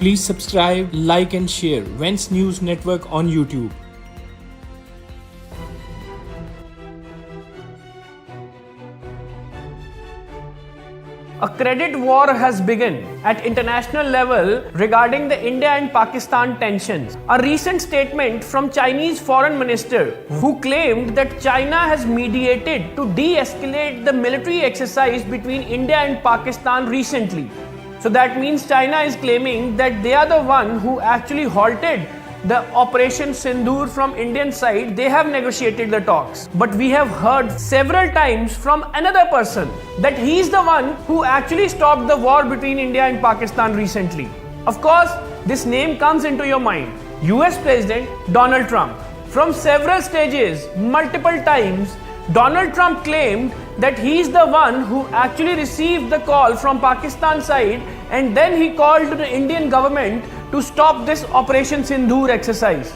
Please subscribe, like and share Wens News Network on YouTube. A credit war has begun at international level regarding the India and Pakistan tensions. A recent statement from Chinese foreign minister who claimed that China has mediated to de-escalate the military exercise between India and Pakistan recently. So that means China is claiming that they are the one who actually halted the Operation Sindoor from Indian side. They have negotiated the talks. But we have heard several times from another person that he is the one who actually stopped the war between India and Pakistan recently. Of course, this name comes into your mind. US President Donald Trump. From several stages, multiple times, Donald Trump claimed that he is the one who actually received the call from Pakistan side, and then he called to the Indian government to stop this Operation Sindoor exercise.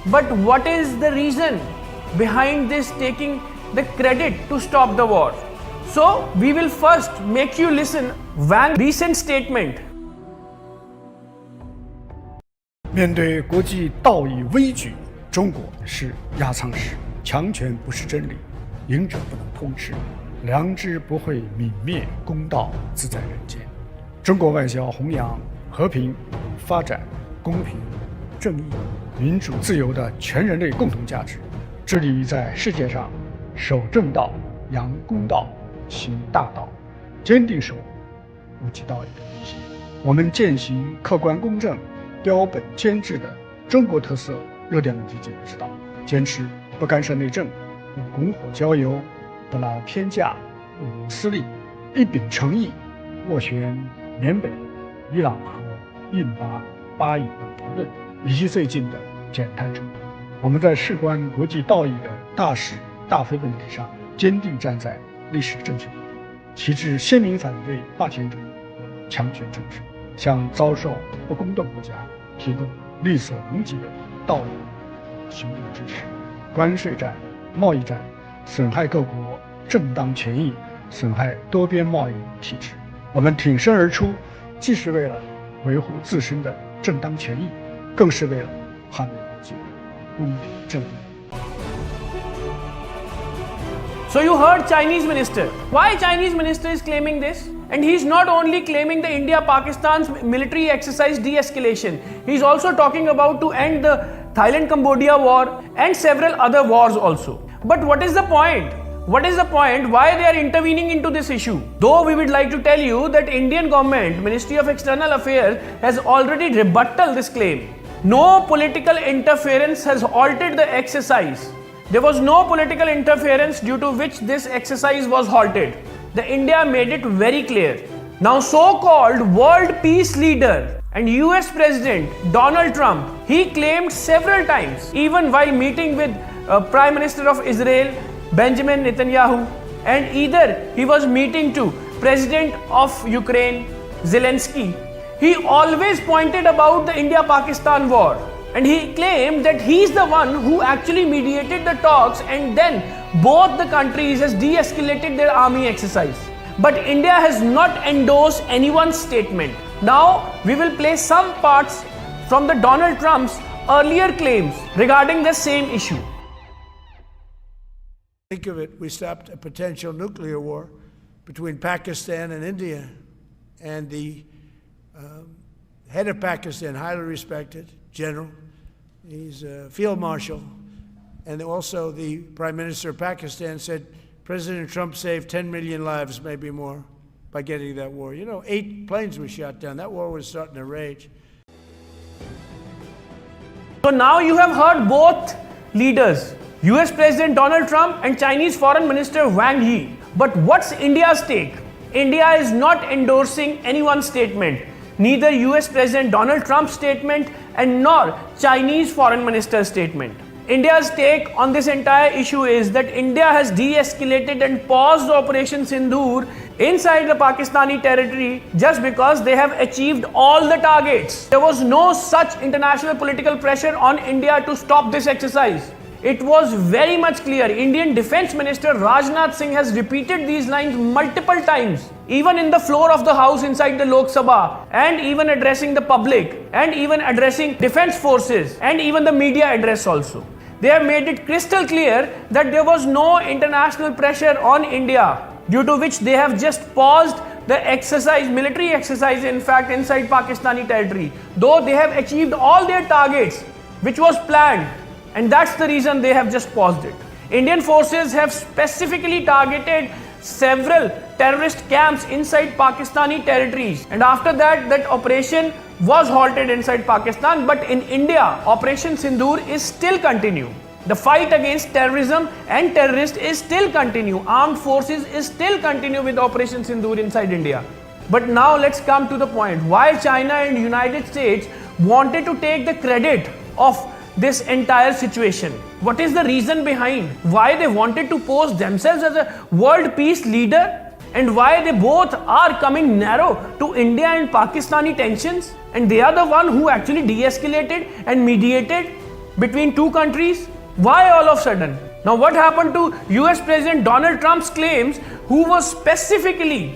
But what is the reason behind this taking the credit to stop the war? So we will first make you listen Wang's recent statement. 面对国际道义危局，中国是压舱石。强权不是真理，赢者不能通吃，良知不会泯灭，公道自在人间。中国外交弘扬和平、发展、公平、正义、民主、自由的全人类共同价值，致力于在世界上守正道、扬公道、行大道，坚定守护国际道义的底线。我们践行客观公正、标本兼治的中国特色热点问题解决之道，坚持不干涉内政、不拱火浇油、不拉偏架、不谋私利，一秉诚意，斡旋缅北、伊朗和印巴巴以的讨论，以及最近的减碳成果。我们在事关国际道义的大是大非问题上，坚定站在历史正确一边，旗帜鲜明反对霸权主义和强权政治，向遭受不公的国家提供力所能及的道义行动支持。关税战、贸易战损害各国正当权益，损害多边贸易体制。我们挺身而出，既是为了维护自身的正当权益，更是为了捍卫国际公平正义。So you heard Chinese minister. Why Chinese minister is claiming this? And he is not only claiming the India-Pakistan's military exercise de-escalation. He is also talking about to end the Thailand-Cambodia war and several other wars also. But what is the point? What is the point? Why they are intervening into this issue? Though we would like to tell you that Indian government, Ministry of External Affairs has already rebutted this claim. No political interference has altered the exercise. There was no political interference due to which this exercise was halted. The India made it very clear. Now so-called world peace leader and US President Donald Trump, he claimed several times, even while meeting with Prime Minister of Israel, Benjamin Netanyahu, and either he was meeting to President of Ukraine, Zelensky, he always pointed about the India-Pakistan war. And he claimed that he is the one who actually mediated the talks, and then both the countries has de-escalated their army exercise. But India has not endorsed anyone's statement. Now we will play some parts from the Donald Trump's earlier claims regarding the same issue. Think of it, we stopped a potential nuclear war between Pakistan and India, and the head of Pakistan, highly respected general, he's a field marshal, and also the Prime Minister of Pakistan said President Trump saved 10 million lives, maybe more, by getting that war. You know, 8 planes were shot down. That war was starting to rage. So now you have heard both leaders, US President Donald Trump and Chinese Foreign Minister Wang Yi. But what's India's take? India is not endorsing anyone's statement, neither US President Donald Trump's statement and nor Chinese Foreign Minister's statement. India's take on this entire issue is that India has de-escalated and paused Operation Sindoor inside the Pakistani territory just because they have achieved all the targets. There was no such international political pressure on India to stop this exercise. It was very much clear. Indian Defense Minister Rajnath Singh has repeated these lines multiple times, even in the floor of the house inside the Lok Sabha, and even addressing the public, and even addressing defense forces, and even the media address also. They have made it crystal clear that there was no international pressure on India, due to which they have just paused the exercise, military exercise, in fact, inside Pakistani territory, though they have achieved all their targets, which was planned. And that's the reason they have just paused it. Indian forces have specifically targeted several terrorist camps inside Pakistani territories. And after that, that operation was halted inside Pakistan. But in India, Operation Sindoor is still continue. The fight against terrorism and terrorists is still continue. Armed forces is still continue with Operation Sindoor inside India. But now let's come to the point. Why China and United States wanted to take the credit of this entire situation? What is the reason behind why they wanted to pose themselves as a world peace leader, and why they both are coming narrow to India and Pakistani tensions, and they are the one who actually de-escalated and mediated between two countries? Why all of a sudden? Now what happened to US President Donald Trump's claims, who was specifically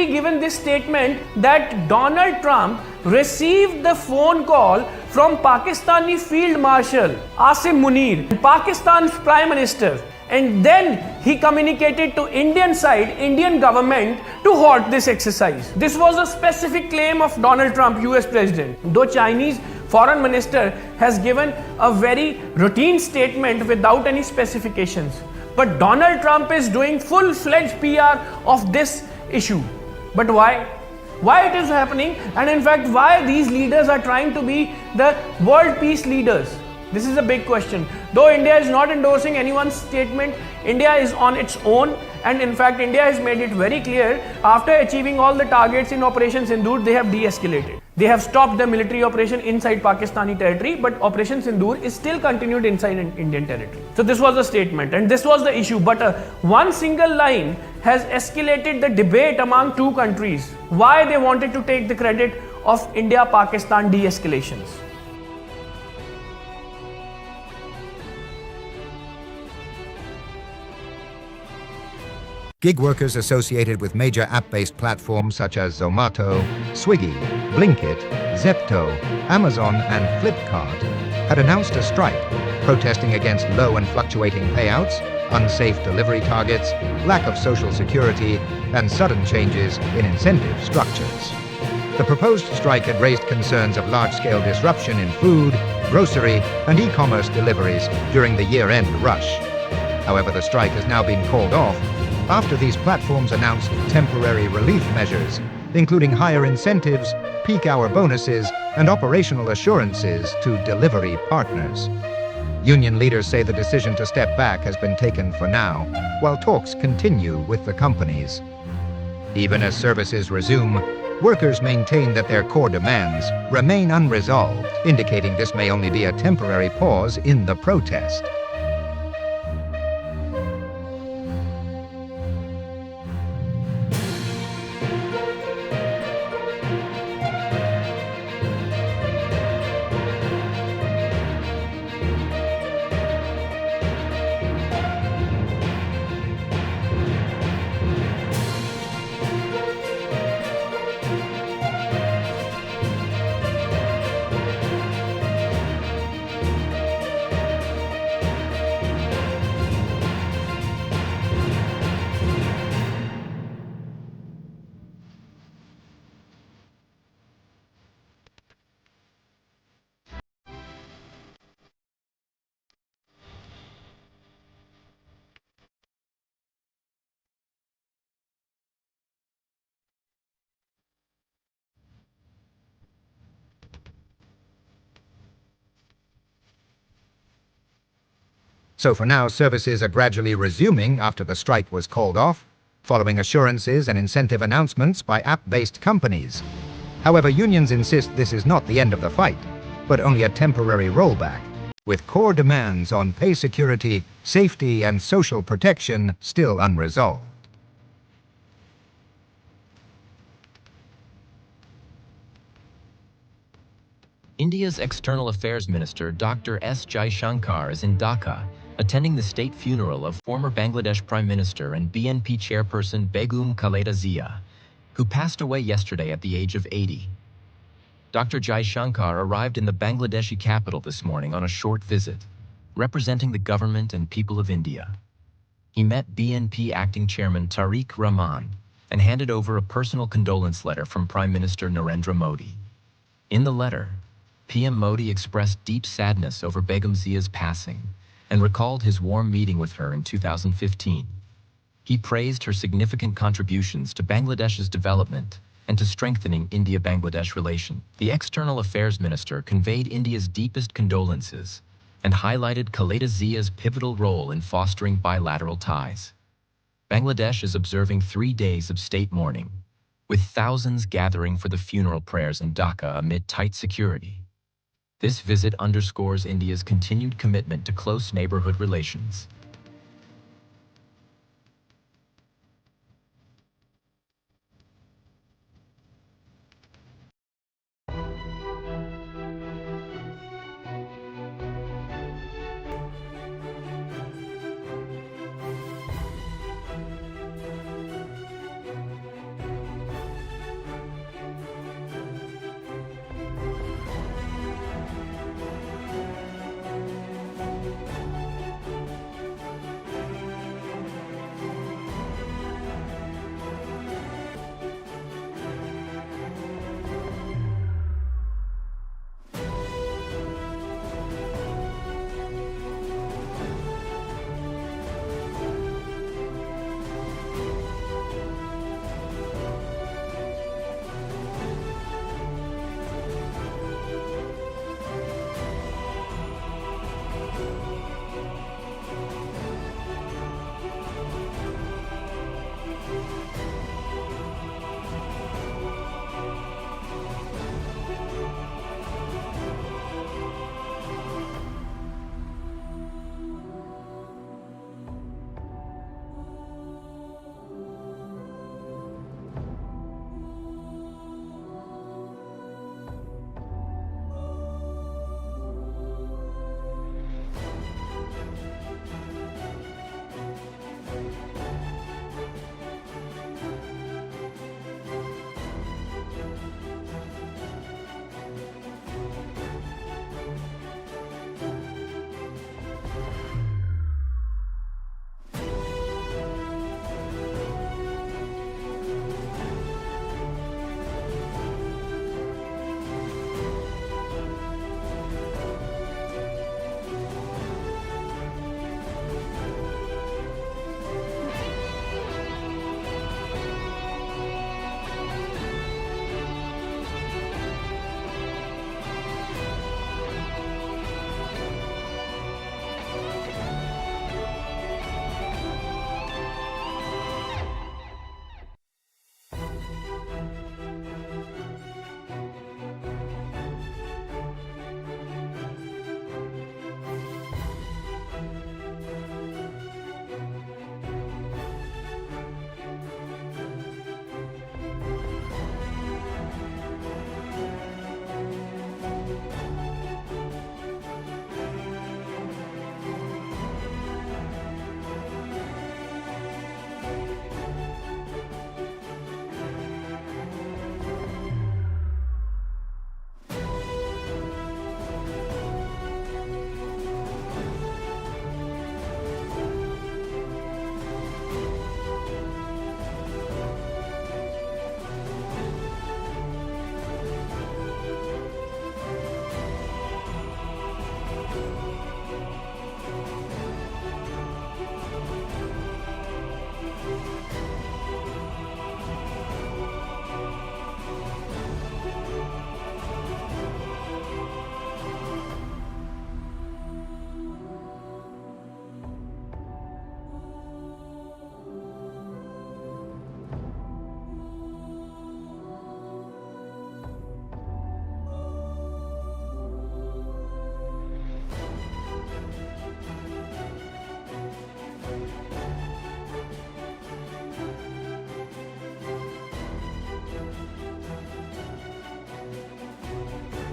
given this statement that Donald Trump received the phone call from Pakistani Field Marshal Asim Munir, Pakistan's Prime Minister, and then he communicated to Indian side, Indian government, to halt this exercise. This was a specific claim of Donald Trump, US President. Though Chinese Foreign Minister has given a very routine statement without any specifications. But Donald Trump is doing full-fledged PR of this issue. But why? Why it is happening, and in fact why these leaders are trying to be the world peace leaders? This is a big question. Though India is not endorsing anyone's statement, India is on its own, and in fact India has made it very clear, after achieving all the targets in Operation Sindoor, they have de-escalated. They have stopped the military operation inside Pakistani territory, but Operation Sindoor is still continued inside Indian territory. So this was the statement, and this was the issue. But one single line has escalated the debate among two countries. Why they wanted to take the credit of India-Pakistan de-escalations. Gig workers associated with major app-based platforms such as Zomato, Swiggy, Blinkit, Zepto, Amazon, and Flipkart had announced a strike, protesting against low and fluctuating payouts, unsafe delivery targets, lack of social security, and sudden changes in incentive structures. The proposed strike had raised concerns of large-scale disruption in food, grocery, and e-commerce deliveries during the year-end rush. However, the strike has now been called off after these platforms announced temporary relief measures, including higher incentives, peak hour bonuses, and operational assurances to delivery partners. Union leaders say the decision to step back has been taken for now, while talks continue with the companies. Even as services resume, workers maintain that their core demands remain unresolved, indicating this may only be a temporary pause in the protest. So for now, services are gradually resuming after the strike was called off, following assurances and incentive announcements by app-based companies. However, unions insist this is not the end of the fight, but only a temporary rollback, with core demands on pay security, safety, and social protection still unresolved. India's External Affairs Minister Dr. S. Jaishankar is in Dhaka, attending the state funeral of former Bangladesh Prime Minister and BNP chairperson Begum Khaleda Zia, who passed away yesterday at the age of 80. Dr. Jaishankar arrived in the Bangladeshi capital this morning on a short visit, representing the government and people of India. He met BNP acting chairman Tariq Rahman and handed over a personal condolence letter from Prime Minister Narendra Modi. In the letter, PM Modi expressed deep sadness over Begum Zia's passing and recalled his warm meeting with her in 2015. He praised her significant contributions to Bangladesh's development and to strengthening India-Bangladesh relations. The External Affairs Minister conveyed India's deepest condolences and highlighted Khaleda Zia's pivotal role in fostering bilateral ties. Bangladesh is observing 3 days of state mourning, with thousands gathering for the funeral prayers in Dhaka amid tight security. This visit underscores India's continued commitment to close neighborhood relations.